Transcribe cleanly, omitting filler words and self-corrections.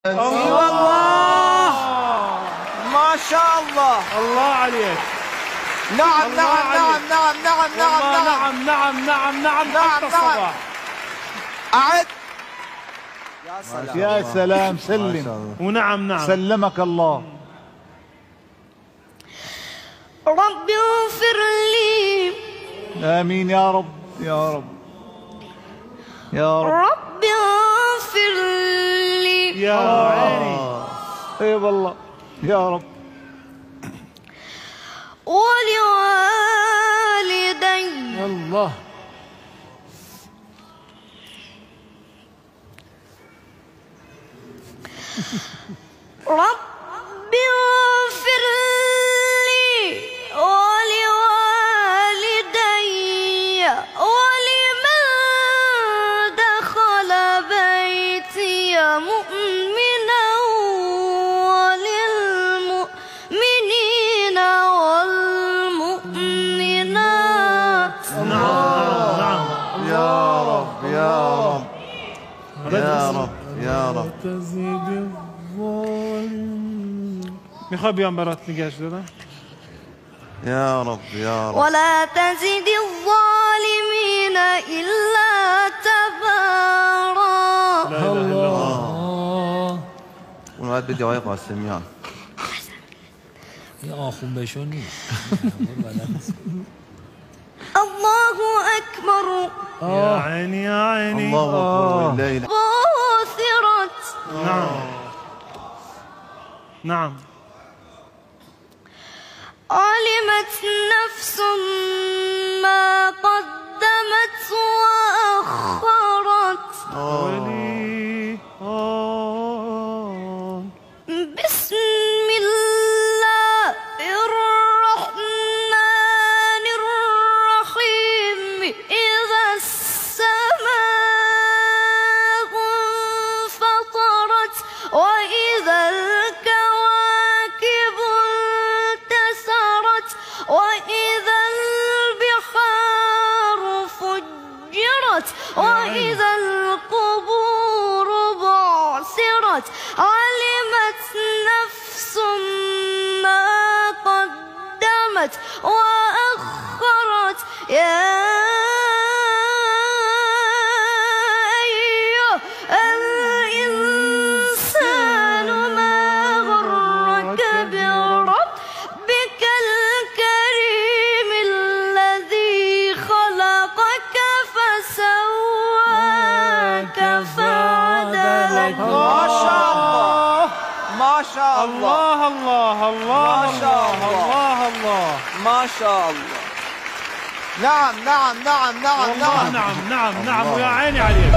الله والله ما شاء الله. الله عليك. نعم نعم نعم نعم نعم نعم نعم نعم نعم نعم نعم الصباح. أعد. يا سلام سلم. ونعم نعم سلمك الله. رب اغفر لي. آمين يا رب يا رب يا رب. رب اغفر لي. يا عيني. اي والله يا رب. ولوالدي. الله. رب اغفر لي ولوالدي ولمن دخل بيتي مؤمنا وللمؤمنين والمؤمنات. نعم يا رب يا رب يا رب يا رب. میخوای بیام برات نگهش دادم؟ يا رب يا رب. ولا تزد الظالمين إلا تبارا. لا إله إلا الله. والوالد بدي آقای قاسمیان. این آخون بشون نیست. الله أكبر. يا عيني يا عيني. الله أكبر لا إله. بوثرت. نعم نعم. علمت نفس ما قدمت وأخرت. ولي بسم الله الرحمن الرحيم. إذا السماء انفطرت وإذا الكواكب انتثرت وإذا البحار فجرت وإذا القبور بعثرت. علمت نفس ما قدمت وأخرت. يا أيها الإنسان ما غرك بربك الكريم الذي خلقك فسواك فعدلك. ما شاء الله ما شاء الله الله الله الله ما شاء الله. الله الله. ما شاء الله. نعم نعم نعم نعم والله نعم. نعم نعم نعم. ويا عيني عليك.